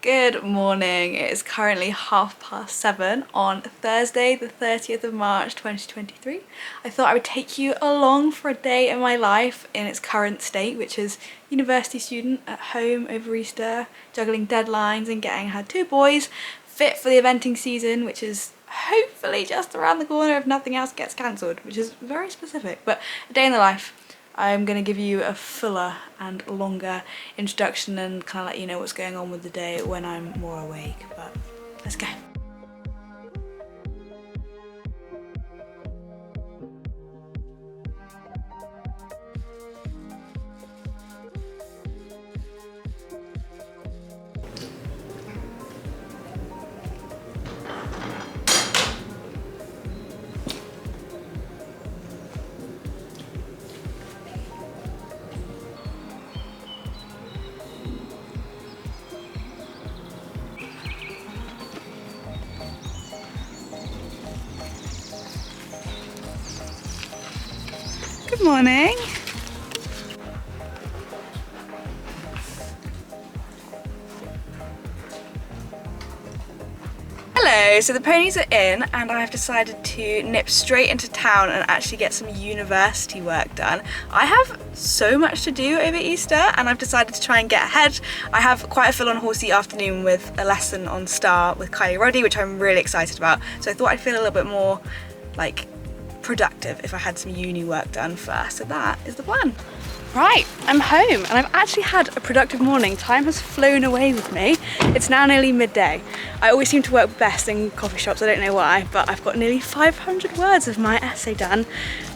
Good morning. It is currently 7:30 on Thursday, the 30th of March 2023. I thought I would take you along for a day in my life in its current state, which is university student at home over Easter, juggling deadlines and getting her 2 boys fit for the eventing season, which is hopefully just around the corner if nothing else gets cancelled, which is very specific, but a day in the life. I'm going to give you a fuller and longer introduction and kind of let you know what's going on with the day when I'm more awake, but let's go. Good morning. Hello, so the ponies are in and I have decided to nip straight into town and actually get some university work done. I have so much to do over Easter and I've decided to try and get ahead. I have quite a full-on horsey afternoon with a lesson on Star with Kylie Roddy, which I'm really excited about. So I thought I'd feel a little bit more like productive if I had some uni work done first. So that is the plan. Right, I'm home and I've actually had a productive morning. Time has flown away with me. It's now nearly midday. I always seem to work best in coffee shops, I don't know why, but I've got nearly 500 words of my essay done.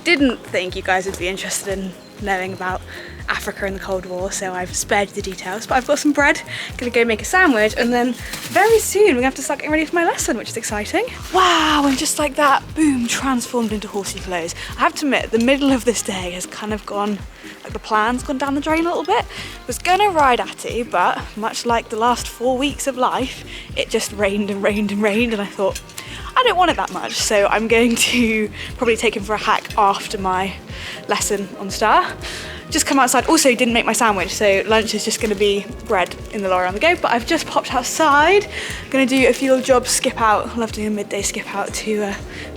Didn't think you guys would be interested in knowing about Africa and the Cold War, so I've spared you the details, but I've got some bread, gonna go make a sandwich, and then very soon we're gonna have to start getting ready for my lesson, which is exciting. Wow, and just like that, boom, transformed into horsey clothes. I have to admit, the middle of this day has kind of gone, like the plan's gone down the drain a little bit. Was gonna ride Atty, but much like the last 4 weeks of life, it just rained and rained and rained, and I thought, I don't want it that much, so I'm going to probably take him for a hack after my lesson on Star. Just come outside, also didn't make my sandwich, so lunch is just gonna be bread in the lorry on the go, but I've just popped outside. Gonna do a few little jobs, skip out, love doing a midday skip out to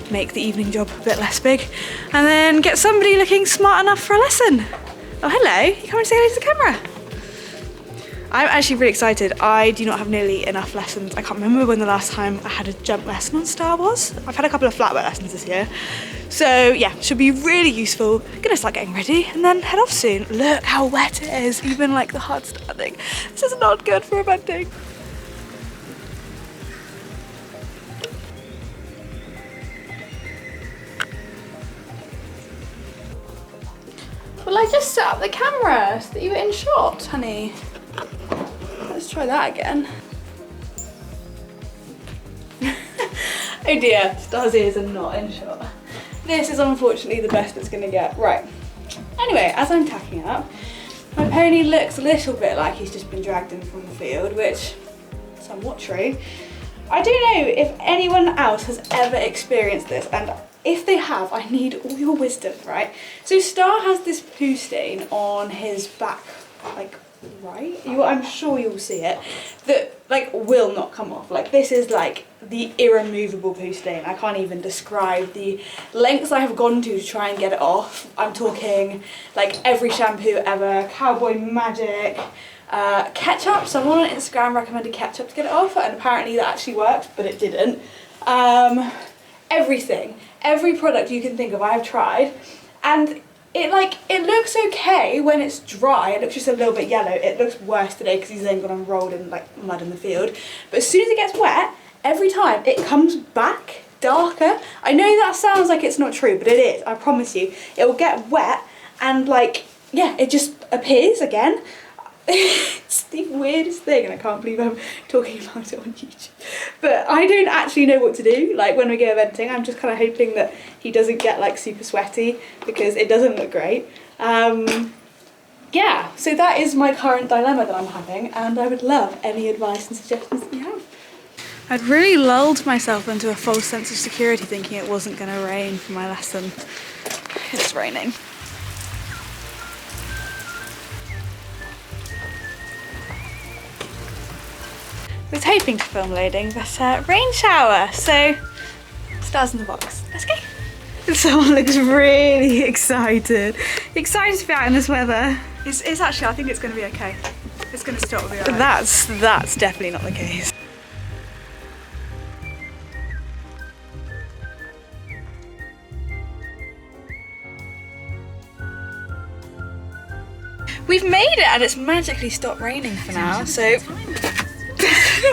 make the evening job a bit less big, and then get somebody looking smart enough for a lesson. Oh hello, you come and say hello to the camera. I'm actually really excited. I do not have nearly enough lessons. I can't remember when the last time I had a jump lesson on Star was. I've had a couple of flat work lessons this year. So yeah, should be really useful. Gonna start getting ready and then head off soon. Look how wet it is, even like the hard standing. This is not good for eventing. Well, I just set up the camera so that you were in shot, honey. Let's try that again. Oh dear, Star's ears are not in shot. This is unfortunately the best it's gonna get. Right. Anyway, as I'm tacking up, my pony looks a little bit like he's just been dragged in from the field, which is somewhat true. I don't know if anyone else has ever experienced this, and if they have, I need all your wisdom, right? So Star has this poo stain on his back, like right? I'm sure you'll see it, that like will not come off. Like this is like the irremovable poo stain. I can't even describe the lengths I have gone to try and get it off. I'm talking like every shampoo ever, Cowboy Magic, ketchup. Someone on Instagram recommended ketchup to get it off, and apparently that actually worked, but it didn't. Everything, every product you can think of I have tried, and it looks okay when it's dry. It looks just a little bit yellow. It looks worse today because he's then gone and rolled in like mud in the field. But as soon as it gets wet, every time it comes back darker. I know that sounds like it's not true, but it is. I promise you. It will get wet and like, yeah, it just appears again. It's the weirdest thing and I can't believe I'm talking about it on YouTube. But I don't actually know what to do. Like when we go eventing, I'm just kind of hoping that he doesn't get like super sweaty because it doesn't look great. Yeah, so that is my current dilemma that I'm having, and I would love any advice and suggestions that you have. I'd really lulled myself into a false sense of security thinking it wasn't going to rain for my lesson. It's raining. was hoping to film loading, but rain shower, so stars in the box. Let's go. Someone looks really excited. Excited to be out in this weather. It's actually, I think it's going to be okay. It's going to stop with me. That's definitely not the case. We've made it and it's magically stopped raining for now, so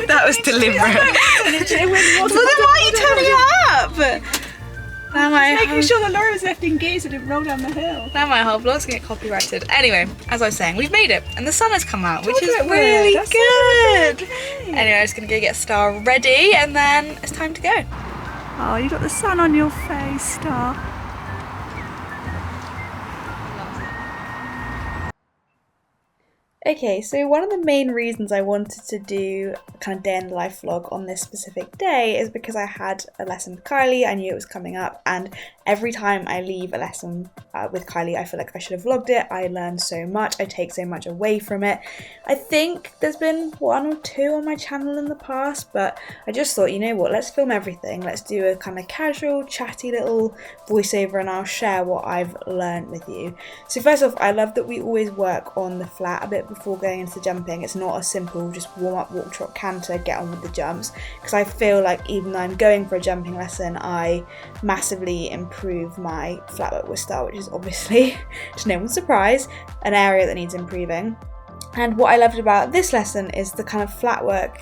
that was deliberate. Well, then why are you turning it up? Now making sure the lorry was left engaged and didn't roll down the hill. Now my whole vlog's gonna get copyrighted. Anyway, as I was saying, we've made it and the sun has come out, which is really good. Anyway, I'm just gonna go get Star ready and then it's time to go. Oh, you got the sun on your face, Star. Okay, so one of the main reasons I wanted to do a kind of day in the life vlog on this specific day is because I had a lesson with Kylie. I knew it was coming up, and every time I leave a lesson with Kylie, I feel like I should have vlogged it. I learn so much, I take so much away from it. I think there's been 1 or 2 on my channel in the past, but I just thought, you know what, let's film everything. Let's do a kind of casual, chatty little voiceover and I'll share what I've learned with you. So first off, I love that we always work on the flat a bit before going into jumping. It's not a simple just warm up, walk, trot, canter, get on with the jumps, because I feel like even though I'm going for a jumping lesson, I massively improve my flat work with Star, which is obviously, to no one's surprise, an area that needs improving. And what I loved about this lesson is the kind of flat work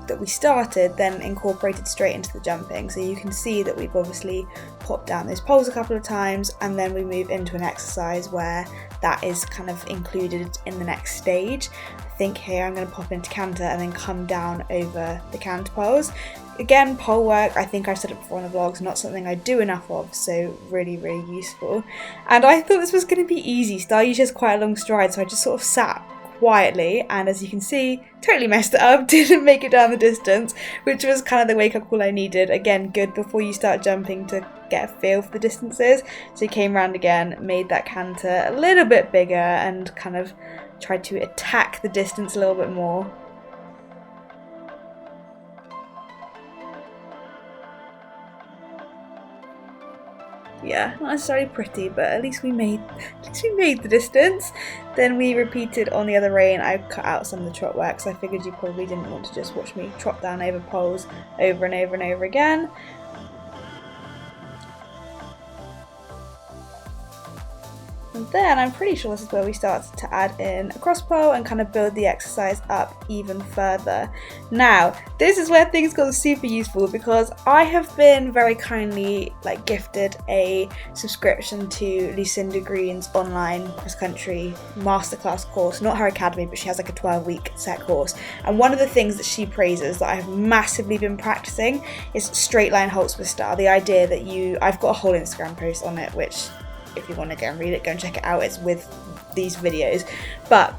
that we started then incorporated straight into the jumping. So you can see that we've obviously popped down those poles a couple of times, and then we move into an exercise where that is kind of included in the next stage. I think here I'm going to pop into canter and then come down over the canter poles. Again, pole work, I think I've said it before in the vlogs, not something I do enough of, so really, really useful. And I thought this was going to be easy. Star usually has quite a long stride, so I just sort of sat quietly, and as you can see, totally messed it up, didn't make it down the distance, which was kind of the wake-up call I needed. Again, good before you start jumping to get a feel for the distances. So came round again, made that canter a little bit bigger and kind of tried to attack the distance a little bit more. Yeah, not necessarily pretty, but at least we made the distance. Then we repeated on the other rein. I cut out some of the trot work, so I figured you probably didn't want to just watch me trot down over poles over and over and over again. And then I'm pretty sure this is where we start to add in a cross pole and kind of build the exercise up even further. Now, this is where things got super useful, because I have been very kindly gifted a subscription to Lucinda Green's online cross-country masterclass course. Not her academy, but she has like a 12-week set course. And one of the things that she praises that I have massively been practicing is straight line halts with Star. The idea that I've got a whole Instagram post on it, which if you want to go and read it, go and check it out. It's with these videos, but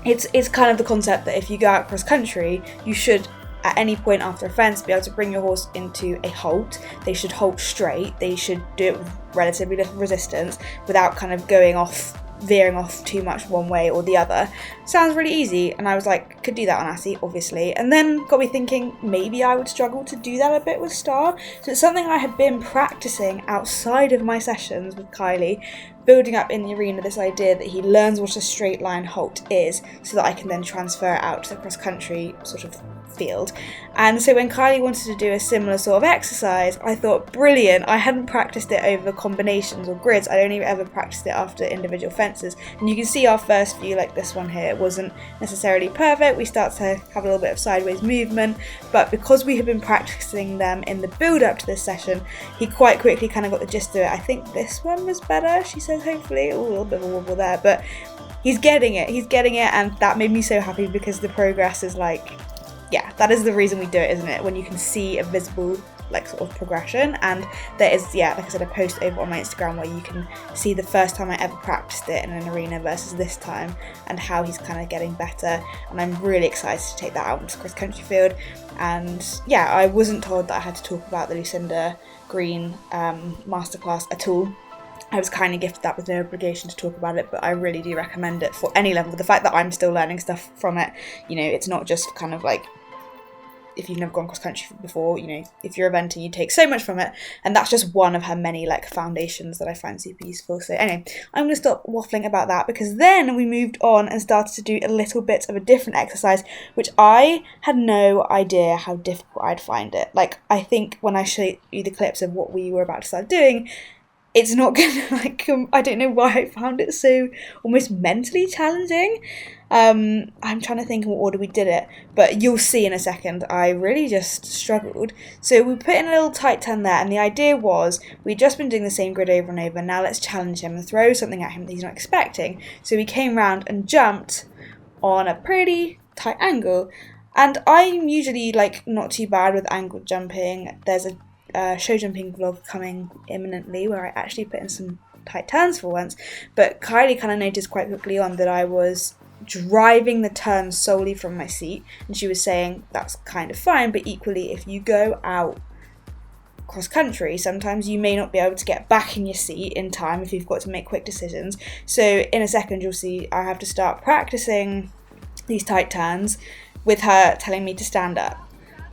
it's kind of the concept that if you go out cross country, you should at any point after a fence be able to bring your horse into a halt. They should halt straight. They should do it with relatively little resistance without kind of veering off too much one way or the other. Sounds really easy, and I was like, could do that on Assy, obviously, and then got me thinking maybe I would struggle to do that a bit with Star. So it's something I had been practicing outside of my sessions with Kylie, building up in the arena this idea that he learns what a straight line halt is, so that I can then transfer it out to the cross country sort of field. And so when Kylie wanted to do a similar sort of exercise, I thought, brilliant. I hadn't practiced it over combinations or grids. I'd only ever practiced it after individual fences, and you can see our first view, like this one here, wasn't necessarily perfect. We start to have a little bit of sideways movement, but because we had been practicing them in the build up to this session, he quite quickly kind of got the gist of it. I think this one was better, she says, hopefully. Ooh, a little bit of a wobble there, but he's getting it, and that made me so happy, because the progress is yeah, that is the reason we do it, isn't it? When you can see a visible sort of progression. And there is, yeah, like I said, a post over on my Instagram where you can see the first time I ever practiced it in an arena versus this time, and how he's kind of getting better. And I'm really excited to take that out into the cross country field. And yeah, I wasn't told that I had to talk about the Lucinda Green masterclass at all. I was kindly gifted that with no obligation to talk about it, but I really do recommend it for any level. The fact that I'm still learning stuff from it, you know, it's not just kind of if you've never gone cross country before, you know, if you're eventing, you take so much from it, and that's just one of her many like foundations that I find super useful. So anyway, I'm going to stop waffling about that, because then we moved on and started to do a little bit of a different exercise, which I had no idea how difficult I'd find it. Like, I think when I show you the clips of what we were about to start doing, it's not gonna like, I don't know why I found it so almost mentally challenging. I'm trying to think in what order we did it, but you'll see in a second. I really just struggled. So we put in a little tight turn there, and the idea was we'd just been doing the same grid over and over. Now let's challenge him and throw something at him that he's not expecting. So we came round and jumped on a pretty tight angle. And I'm usually like not too bad with angled jumping. There's a show jumping vlog coming imminently where I actually put in some tight turns for once, but Kylie kind of noticed quite quickly on that I was driving the turn solely from my seat, and she was saying that's kind of fine, but equally if you go out cross country, sometimes you may not be able to get back in your seat in time if you've got to make quick decisions. So in a second you'll see I have to start practicing these tight turns with her telling me to stand up.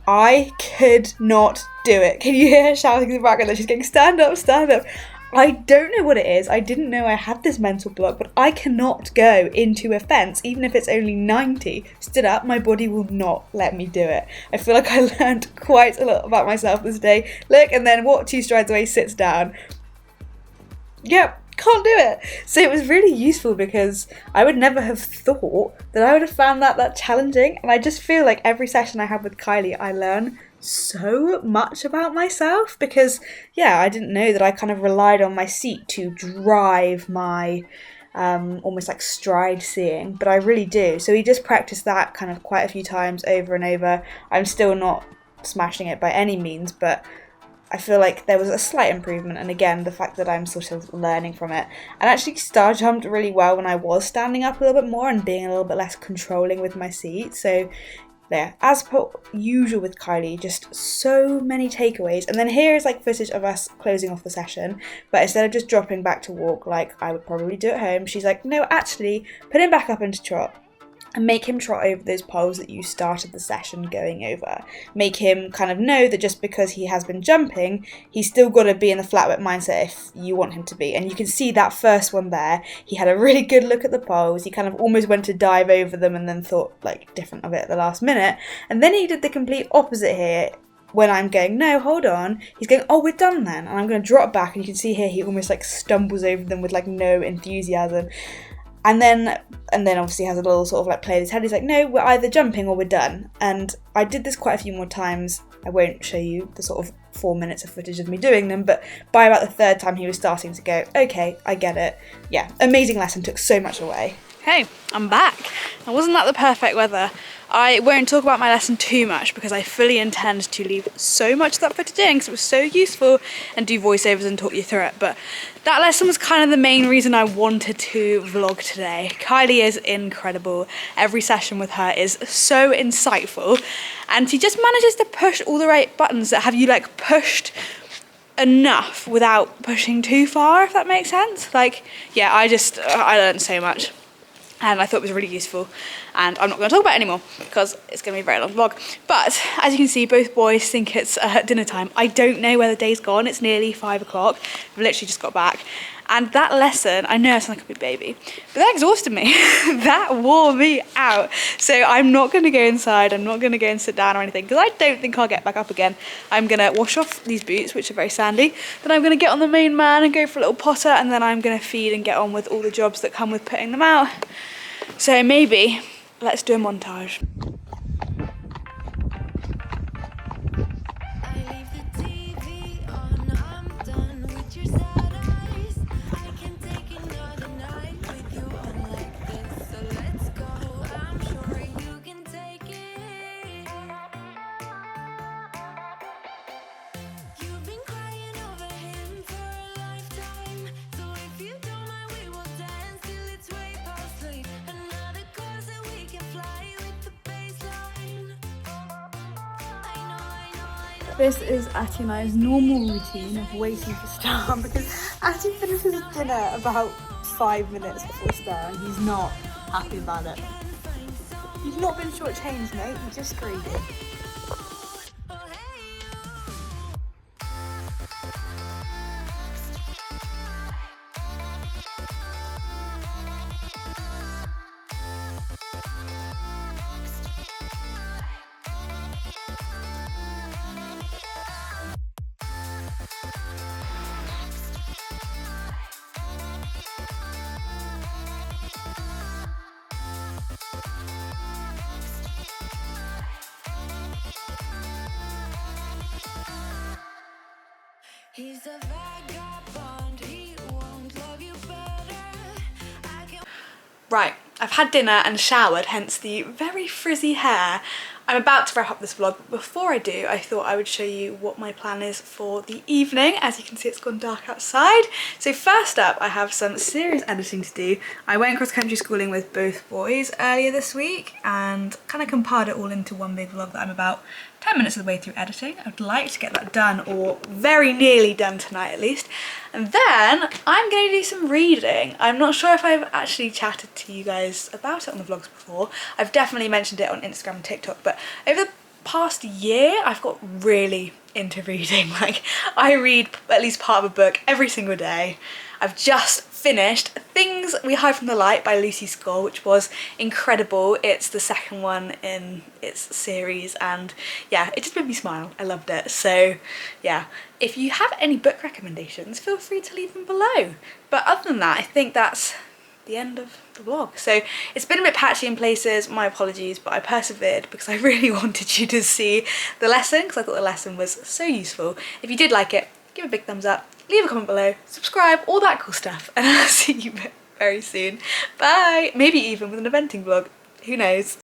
I could not do it. Can you hear her shouting in the background that she's going, stand up, stand up? I don't know what it is. I didn't know I had this mental block, but I cannot go into a fence, even if it's only 90. Stood up, my body will not let me do it. I feel like I learned quite a lot about myself this day. Look, and then walk 2 strides away, sits down. Yep. Can't do it. So it was really useful, because I would never have thought that I would have found that challenging, and I just feel like every session I have with Kylie I learn so much about myself, because yeah, I didn't know that I kind of relied on my seat to drive my almost like stride seeing, but I really do. So we just practiced that kind of quite a few times over and over. I'm still not smashing it by any means, but I feel like there was a slight improvement, and again, the fact that I'm sort of learning from it. And actually star jumped really well when I was standing up a little bit more and being a little bit less controlling with my seat. So yeah, as per usual with Kylie, just so many takeaways. And then here is like footage of us closing off the session, but instead of just dropping back to walk like I would probably do at home, she's like, no, actually put him back up into trot. And make him trot over those poles that you started the session going over. Make him kind of know that just because he has been jumping, he's still got to be in the flat whip mindset if you want him to be. And you can see that first one there. He had a really good look at the poles. He kind of almost went to dive over them and then thought like different of it at the last minute. And then he did the complete opposite here. When I'm going, no, hold on, he's going, oh, we're done then. And I'm going to drop back, and you can see here he almost like stumbles over them with like no enthusiasm. And then obviously has a little sort of like play in his head. He's like, no, we're either jumping or we're done. And I did this quite a few more times. I won't show you the sort of 4 minutes of footage of me doing them, but by about the 3rd time he was starting to go, okay, I get it. Yeah, amazing lesson, took so much away. Hey, I'm back. Now, wasn't that the perfect weather? I won't talk about my lesson too much because I fully intend to leave so much of that footage in because it was so useful, and do voiceovers and talk you through it. But that lesson was kind of the main reason I wanted to vlog today. Kylie is incredible. Every session with her is so insightful, and she just manages to push all the right buttons that have you like pushed enough without pushing too far, if that makes sense. Like, yeah, I learned so much. And I thought it was really useful, and I'm not going to talk about it anymore because it's going to be a very long vlog. But as you can see, both boys think it's dinner time. I don't know where the day's gone. It's nearly 5 o'clock. I've literally just got back. And that lesson, I know I sound like a big baby, but that exhausted me. That wore me out. So I'm not going to go inside. I'm not going to go and sit down or anything because I don't think I'll get back up again. I'm going to wash off these boots, which are very sandy. Then I'm going to get on the main man and go for a little potter, and then I'm going to feed and get on with all the jobs that come with putting them out. So maybe let's do a montage. This is Atty and I's normal routine of waiting for Star because Atty finishes dinner about 5 minutes before Star and he's not happy about it. You've not been shortchanged, mate, you're just greedy. He's a vagabond, he won't love you better. I can Right, I've had dinner and showered, hence the very frizzy hair. I'm about to wrap up this vlog, but before I do, I thought I would show you what my plan is for the evening. As you can see, it's gone dark outside. So first up, I have some serious editing to do. I went cross-country schooling with both boys earlier this week and kind of compiled it all into one big vlog that I'm about 10 minutes of the way through editing. I'd like to get that done, or very nearly done tonight at least. And then I'm going to do some reading. I'm not sure if I've actually chatted to you guys about it on the vlogs before. I've definitely mentioned it on Instagram and TikTok, but over the past year I've got really into reading. Like, I read at least part of a book every single day. I've just finished Things We Hide from the Light by Lucy Score, which was incredible. It's the second one in its series, and yeah, it just made me smile. I loved it. So yeah, if you have any book recommendations, feel free to leave them below. But other than that, I think that's the end of the vlog. So it's been a bit patchy in places, my apologies, but I persevered because I really wanted you to see the lesson, because I thought the lesson was so useful. If you did like it, give a big thumbs up, leave a comment below, subscribe, all that cool stuff, and I'll see you very soon. Bye! Maybe even with an eventing vlog, who knows.